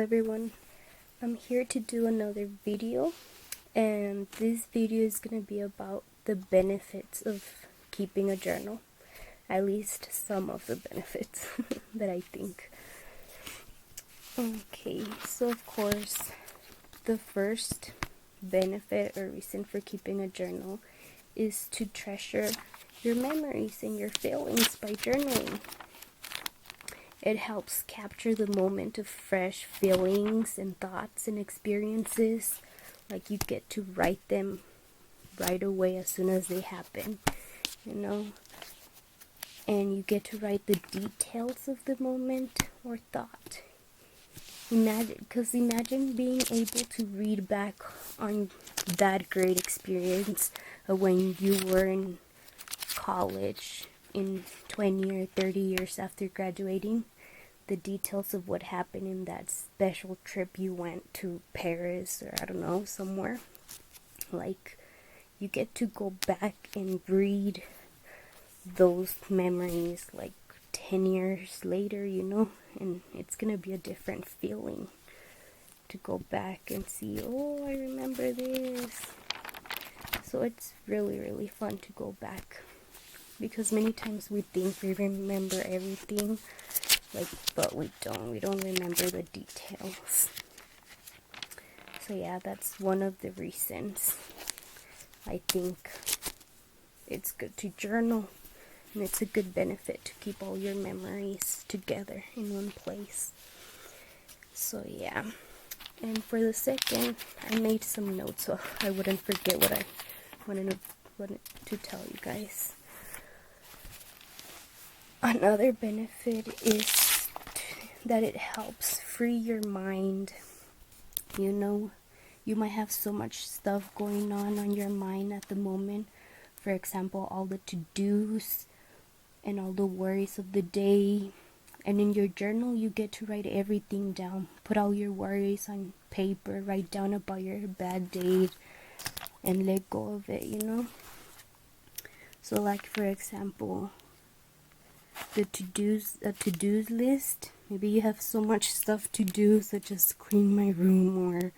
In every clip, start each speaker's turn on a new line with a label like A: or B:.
A: everyone, I'm here to do another video, and this video is going to be about the benefits of keeping a journal, at least some of the benefits that I think. Okay, so of course the first benefit or reason for keeping a journal is to treasure your memories and your feelings by journaling. It helps capture the moment of fresh feelings and thoughts and experiences. Like, you get to write them right away as soon as they happen, and you get to write the details of the moment or thought. Imagine being able to read back on that great experience of when you were in college in 20 or 30 years after graduating, the details of what happened in that special trip you went to Paris or I don't know, somewhere. Like, you get to go back and read those memories like 10 years later, and it's gonna be a different feeling to go back and see, oh, I remember this. So it's really, really fun to go back, because many times we think we remember everything, but we don't remember the details. So yeah, that's one of the reasons I think it's good to journal, and it's a good benefit to keep all your memories together in one place. So yeah, and for the second, I made some notes so I wouldn't forget what I wanted to tell you guys. Another benefit is that it helps free your mind. You might have so much stuff going on your mind at the moment. For example, all the to-dos and all the worries of the day. And in your journal, you get to write everything down. Put all your worries on paper. Write down about your bad day and let go of it, So like, for example, a to-dos list. Maybe you have so much stuff to do, such as clean my room or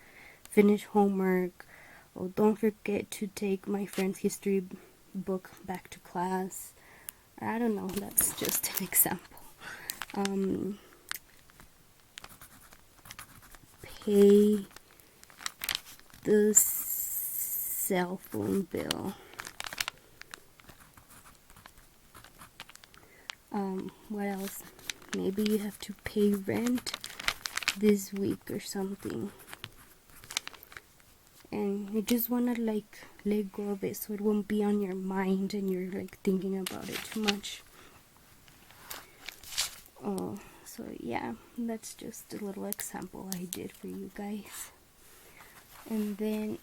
A: finish homework. Oh, don't forget to take my friend's history book back to class. I don't know, that's just an example. Pay the cell phone bill. What else? Maybe you have to pay rent this week or something, and you just want to let go of it so it won't be on your mind and you're thinking about it too much. So yeah, that's just a little example I did for you guys. And then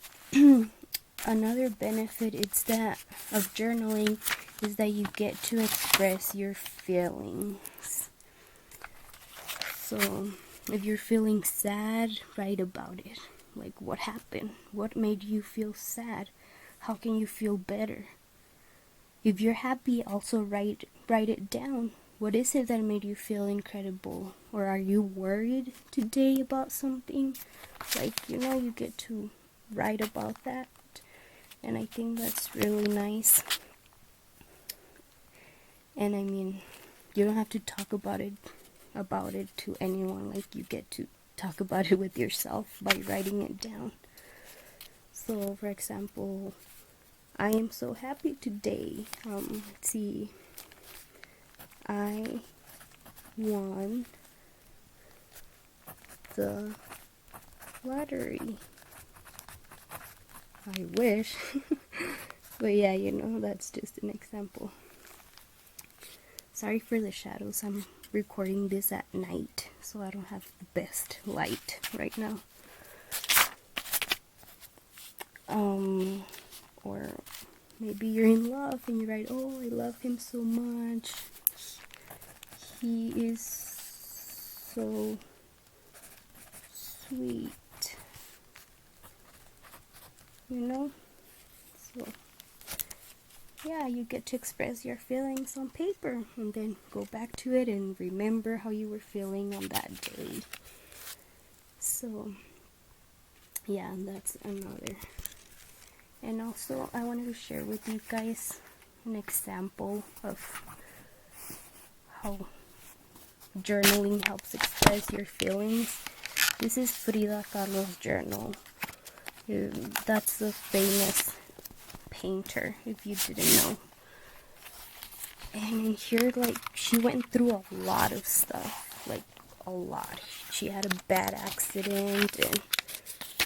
A: another benefit of journaling is that you get to express your feelings. So if you're feeling sad, write about it. Like, what happened? What made you feel sad? How can you feel better? If you're happy, also write it down. What is it that made you feel incredible? Or are you worried today about something? You get to write about that. And I think that's really nice. And I mean, you don't have to talk about it to anyone. You get to talk about it with yourself by writing it down. So for example, I am so happy today. Let's see. I won the lottery. I wish. But yeah, that's just an example. Sorry for the shadows. I'm recording this at night, so I don't have the best light right now. Or maybe you're in love and you write, oh, I love him so much. He is so sweet. So yeah, you get to express your feelings on paper and then go back to it and remember how you were feeling on that day. So yeah, that's another. And also I wanted to share with you guys an example of how journaling helps express your feelings. This is Frida Kahlo's journal. That's a famous painter, if you didn't know. And in here, like, she went through a lot of stuff, like a lot. She had a bad accident, and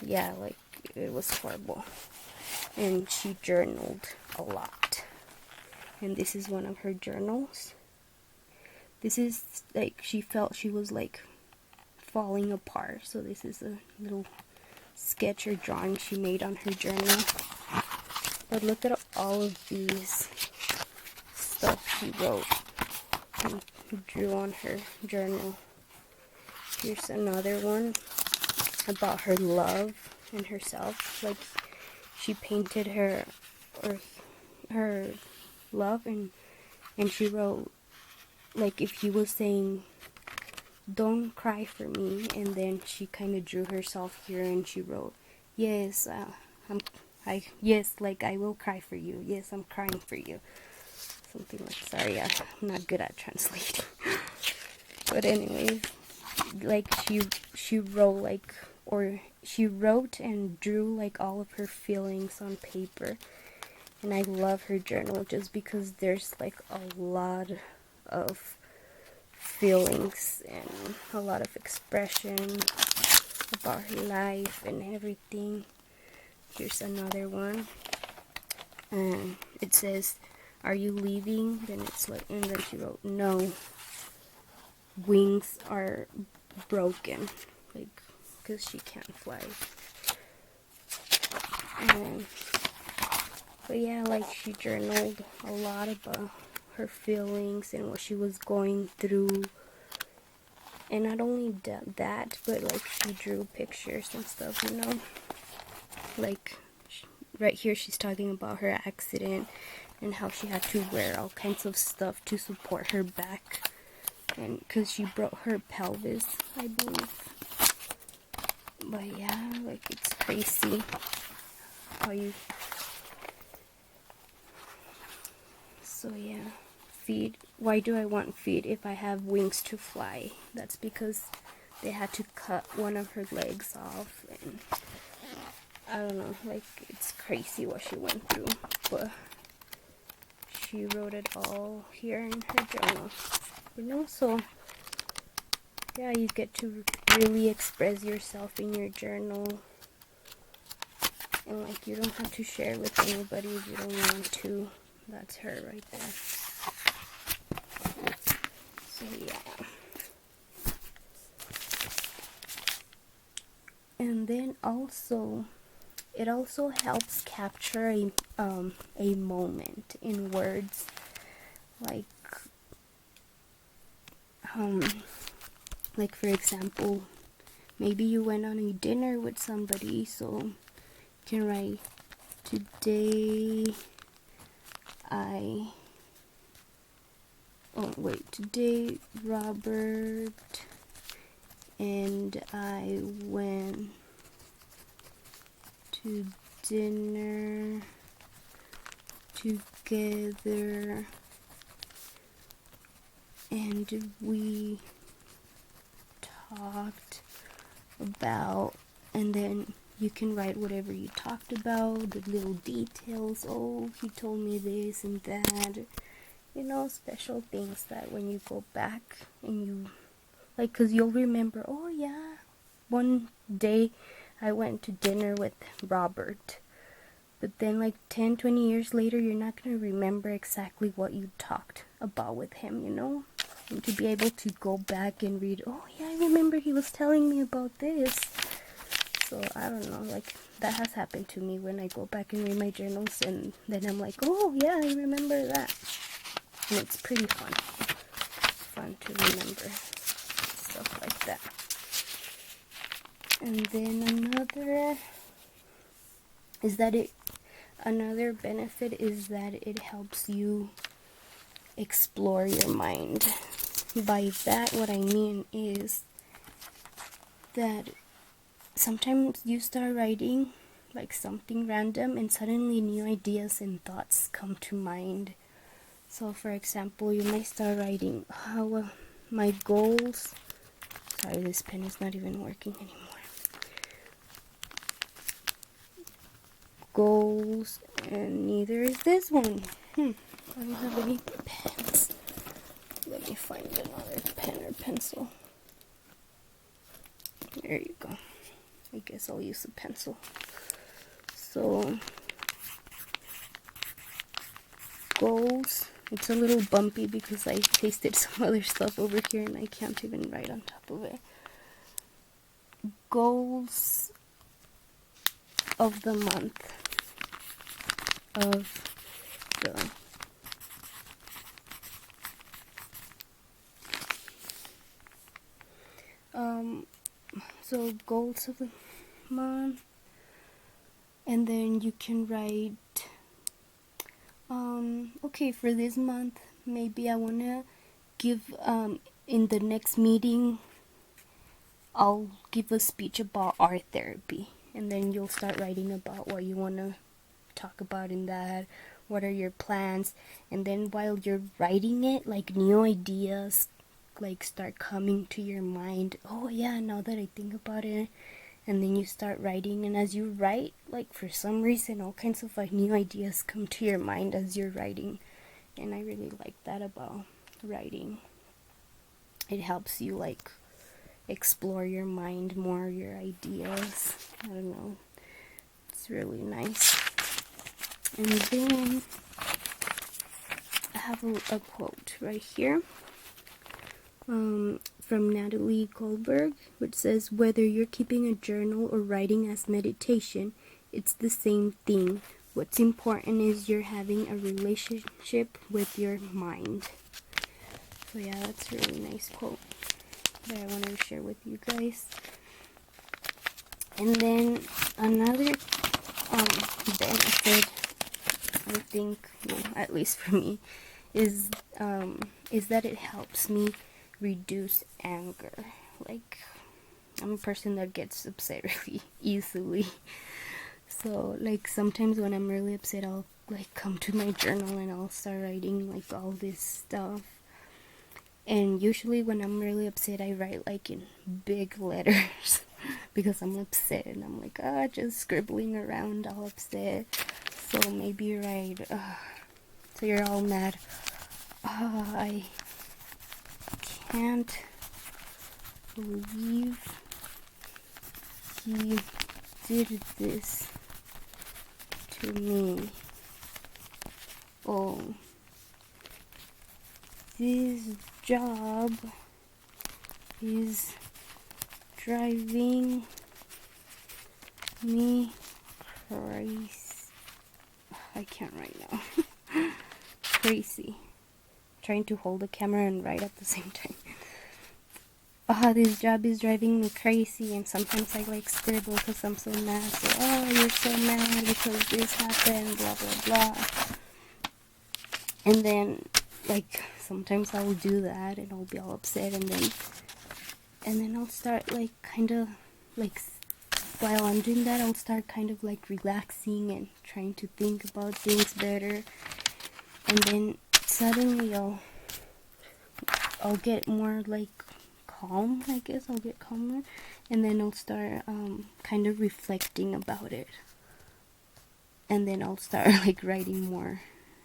A: yeah, like, it was horrible. And she journaled a lot. And this is one of her journals. This is like, she felt she was like falling apart. So this is a little sketch or drawing she made on her journal. But look at all of these stuff she wrote and drew on her journal. Here's another one about her love and herself. Like, she painted her love, and she wrote, like, if he was saying, don't cry for me, and then she kind of drew herself here and she wrote, yes, yes, like, I will cry for you, yes, I'm crying for you, something like. Sorry, I'm not good at translating. But anyways, like, she wrote, like, or she wrote and drew like all of her feelings on paper. And I love her journal just because there's like a lot of feelings and a lot of expression about her life and everything. Here's another one, and it says, are you leaving? Then it's like, and then she wrote, no, wings are broken, like, because she can't fly. But yeah, like, she journaled a lot about her feelings and what she was going through. And not only that, but like, she drew pictures and stuff, you know. Like, right here she's talking about her accident and how she had to wear all kinds of stuff to support her back, and because she broke her pelvis, I believe. But yeah, like, it's crazy how you. So yeah, feet. Why do I want feet if I have wings to fly? That's because they had to cut one of her legs off, and I don't know, like, it's crazy what she went through. But she wrote it all here in her journal, you know. So yeah, you get to really express yourself in your journal, and like, you don't have to share with anybody if you don't want to. That's her right there. So yeah. And then also, it also helps capture a moment in words. Like for example, maybe you went on a dinner with somebody, so you can write, today today Robert and I went to dinner together and we talked about, and then you can write whatever you talked about, the little details. Oh, he told me this and that, you know, special things that when you go back and you, like, because you'll remember, oh yeah, one day I went to dinner with Robert. But then like 10-20 years later, you're not going to remember exactly what you talked about with him, you know? And to be able to go back and read, oh yeah, I remember he was telling me about this. So I don't know, like, that has happened to me when I go back and read my journals, and then I'm like, oh yeah, I remember that. And it's pretty fun to remember stuff like that. And then another benefit is that it helps you explore your mind. By that, what I mean is that sometimes you start writing like something random and suddenly new ideas and thoughts come to mind. So for example, you might start writing how my goals. Sorry, this pen is not even working anymore. Goals, and neither is this one. I don't have any pens. Let me find another pen or pencil. There you go. I guess I'll use a pencil. So, goals. It's a little bumpy because I pasted some other stuff over here and I can't even write on top of it. Goals of the month. Of the so goals of the month, and then you can write okay, for this month maybe I want to give in the next meeting I'll give a speech about art therapy, and then you'll start writing about what you want to talk about in that, what are your plans, and then while you're writing it, like new ideas like start coming to your mind. Oh yeah, now that I think about it. And then you start writing, and as you write, like for some reason all kinds of like new ideas come to your mind as you're writing, and I really like that about writing. It helps you like explore your mind more, your ideas. I don't know, it's really nice. And then I have a quote right here from Natalie Goldberg, which says, "Whether you're keeping a journal or writing as meditation, it's the same thing. What's important is you're having a relationship with your mind." So yeah, that's a really nice quote that I wanted to share with you guys. And then another benefit, I think, well, at least for me, is that it helps me reduce anger. Like, I'm a person that gets upset really easily. So like sometimes when I'm really upset, I'll like come to my journal and I'll start writing like all this stuff. And usually when I'm really upset, I write like in big letters because I'm upset and I'm like, just scribbling around all upset. So maybe you write, so you're all mad. I can't believe he did this to me. Oh, this job is driving me crazy. I can't write now. Crazy. Trying to hold the camera and write at the same time. This job is driving me crazy, and sometimes I like scribble because I'm so mad. So, you're so mad because this happened, blah blah blah. And then, like, sometimes I'll do that and I'll be all upset, and then I'll start like kind of like while I'm doing that, I'll start kind of like relaxing and trying to think about things better, and then suddenly I'll get more like calm, I guess. I'll get calmer, and then I'll start kind of reflecting about it, and then I'll start like writing more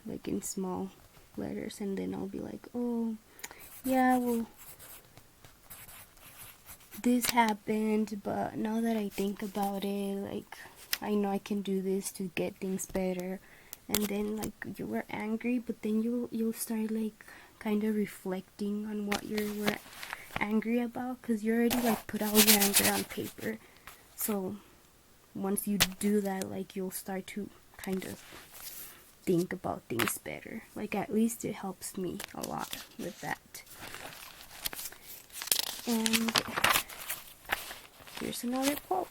A: like in small letters, and then I'll be like, oh yeah, well, this happened, but now that I think about it, like, I know I can do this to get things better. And then like you were angry, but then you'll start like kind of reflecting on what you were angry about, because you already like put all your anger on paper. So once you do that, like, you'll start to kind of think about things better. Like, at least it helps me a lot with that. And here's another quote.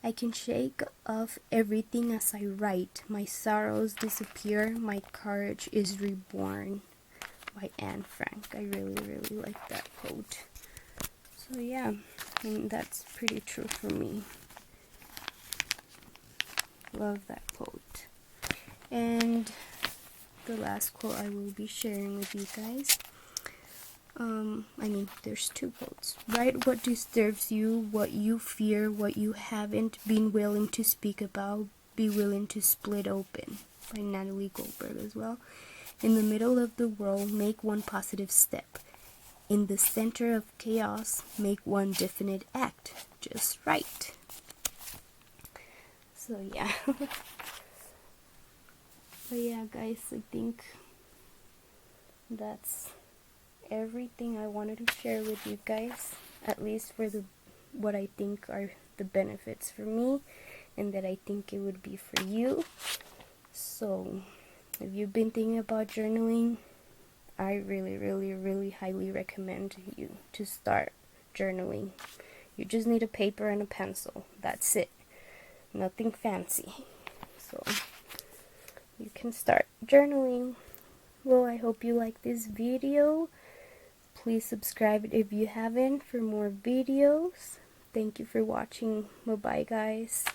A: "I can shake off everything as I write. My sorrows disappear. My courage is reborn." By Anne Frank. I really, really like that quote. So yeah, And that's pretty true for me. Love that quote. And the last quote I will be sharing with you guys. There's two quotes. Write what disturbs you, what you fear, what you haven't been willing to speak about, be willing to split open. By Natalie Goldberg as well. In the middle of the world, make one positive step. In the center of chaos, make one definite act. Just right. So yeah. But yeah, guys, I think that's everything I wanted to share with you guys, at least for what I think are the benefits for me and that I think it would be for you. So if you've been thinking about journaling, I really, really, really highly recommend you to start journaling. You just need a paper and a pencil. That's it. Nothing fancy. So you can start journaling. Well, I hope you like this video. Please subscribe if you haven't for more videos. Thank you for watching. Bye-bye, guys.